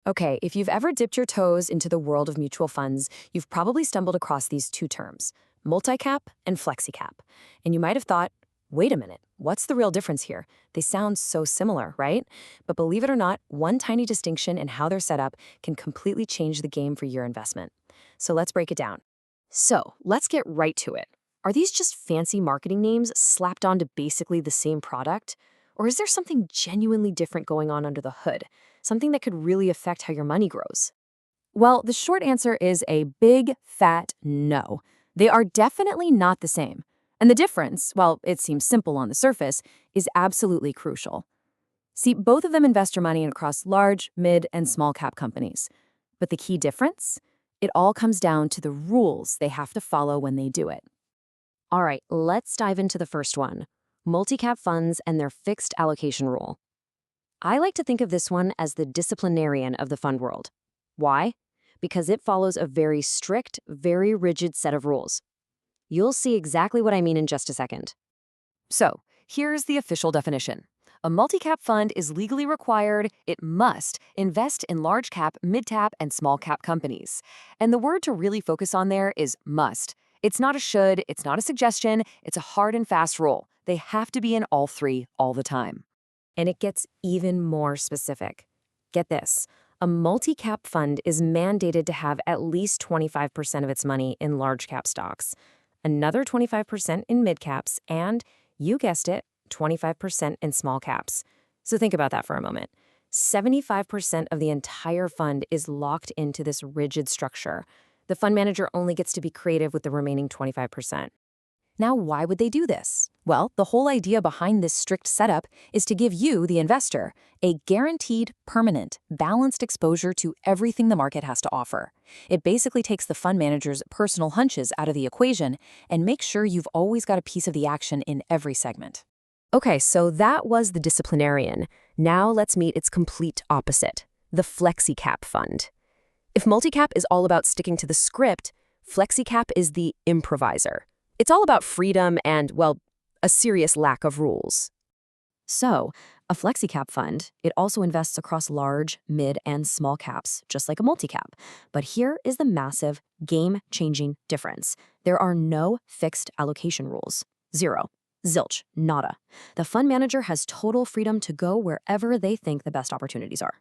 Okay, if you've ever dipped your toes into the world of mutual funds, you've probably stumbled across these two terms, multi-cap and flexi-cap. And you might have thought, wait a minute, what's the real difference here? They sound so similar, right? But believe it or not, one tiny distinction in how they're set up can completely change the game for your investment. So let's break it down. So let's get right to it. Are these just fancy marketing names slapped onto basically the same product? Or is there something genuinely different going on under the hood? Something that could really affect how your money grows? Well, the short answer is a big, fat no. They are definitely not the same. And the difference, while it seems simple on the surface, is absolutely crucial. See, both of them invest your money across large, mid, and small cap companies. But the key difference? It all comes down to the rules they have to follow when they do it. All right, let's dive into the first one, multi-cap funds and their fixed allocation rule. I like to think of this one as the disciplinarian of the fund world. Why? Because it follows a very strict, very rigid set of rules. You'll see exactly what I mean in just a second. So, here's the official definition. A multi-cap fund is legally required, it must, invest in large cap, mid-cap, and small cap companies. And the word to really focus on there is must. It's not a should, it's not a suggestion, it's a hard and fast rule. They have to be in all three all the time. And it gets even more specific. Get this. A multi-cap fund is mandated to have at least 25% of its money in large cap stocks, another 25% in mid caps, and, you guessed it, 25% in small caps. So think about that for a moment. 75% of the entire fund is locked into this rigid structure. The fund manager only gets to be creative with the remaining 25%. Now, why would they do this? Well, the whole idea behind this strict setup is to give you, the investor, a guaranteed, permanent, balanced exposure to everything the market has to offer. It basically takes the fund manager's personal hunches out of the equation and makes sure you've always got a piece of the action in every segment. Okay, so that was the disciplinarian. Now let's meet its complete opposite, the flexi cap fund. If multi-cap is all about sticking to the script, flexi cap is the improviser. It's all about freedom and, well, a serious lack of rules. So, a flexi-cap fund, it also invests across large, mid, and small caps, just like a multi-cap. But here is the massive, game-changing difference. There are no fixed allocation rules. Zero. Zilch. Nada. The fund manager has total freedom to go wherever they think the best opportunities are.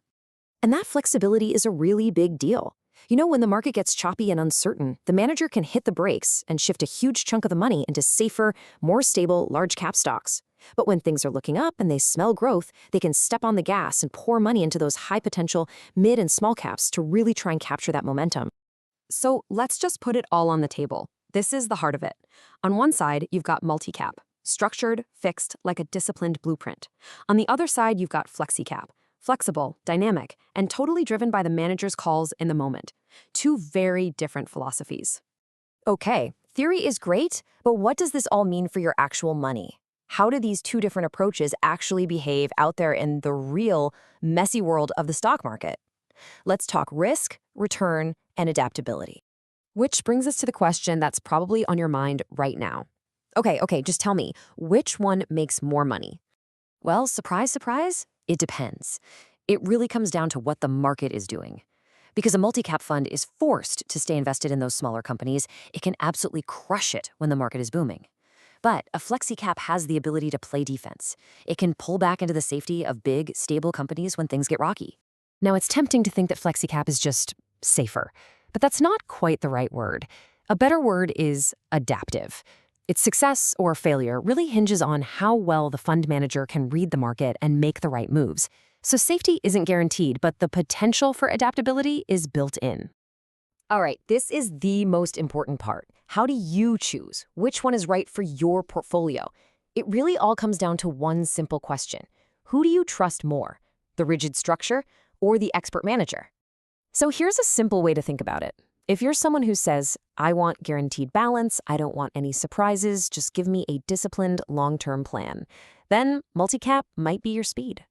And that flexibility is a really big deal. You know, when the market gets choppy and uncertain, the manager can hit the brakes and shift a huge chunk of the money into safer, more stable, large cap stocks. But when things are looking up and they smell growth, they can step on the gas and pour money into those high potential mid and small caps to really try and capture that momentum. So let's just put it all on the table. This is the heart of it. On one side, you've got multi-cap, structured, fixed, like a disciplined blueprint. On the other side, you've got flexi-cap, flexible, dynamic, and totally driven by the manager's calls in the moment. Two very different philosophies. Okay, theory is great, but what does this all mean for your actual money? How do these two different approaches actually behave out there in the real, messy world of the stock market? Let's talk risk, return, and adaptability. Which brings us to the question that's probably on your mind right now. Okay, just tell me, which one makes more money? Well, surprise, surprise, it depends. It really comes down to what the market is doing. Because a multi-cap fund is forced to stay invested in those smaller companies, it can absolutely crush it when the market is booming. But a flexi-cap has the ability to play defense. It can pull back into the safety of big, stable companies when things get rocky. Now, it's tempting to think that flexi-cap is just safer, but that's not quite the right word. A better word is adaptive. Its success or failure really hinges on how well the fund manager can read the market and make the right moves. So safety isn't guaranteed, but the potential for adaptability is built in. All right, this is the most important part. How do you choose which one is right for your portfolio? It really all comes down to one simple question. Who do you trust more, the rigid structure or the expert manager? So here's a simple way to think about it. If you're someone who says, I want guaranteed balance, I don't want any surprises, just give me a disciplined long-term plan, then multi-cap might be your speed.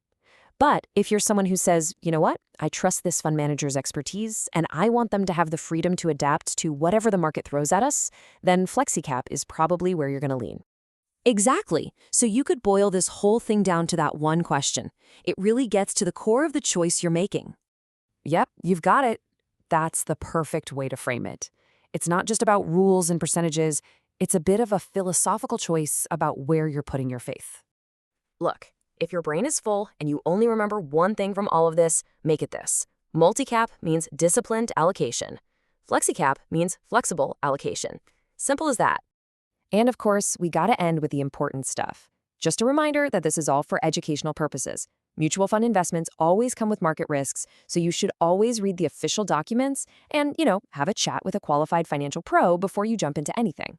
But if you're someone who says, you know what, I trust this fund manager's expertise and I want them to have the freedom to adapt to whatever the market throws at us, then flexi-cap is probably where you're going to lean. Exactly. So you could boil this whole thing down to that one question. It really gets to the core of the choice you're making. Yep, you've got it. That's the perfect way to frame it. It's not just about rules and percentages, it's a bit of a philosophical choice about where you're putting your faith. Look, if your brain is full and you only remember one thing from all of this, make it this. Multi-cap means disciplined allocation. Flexi-cap means flexible allocation. Simple as that. And of course, we gotta end with the important stuff. Just a reminder that this is all for educational purposes. Mutual fund investments always come with market risks, so you should always read the official documents and, have a chat with a qualified financial pro before you jump into anything.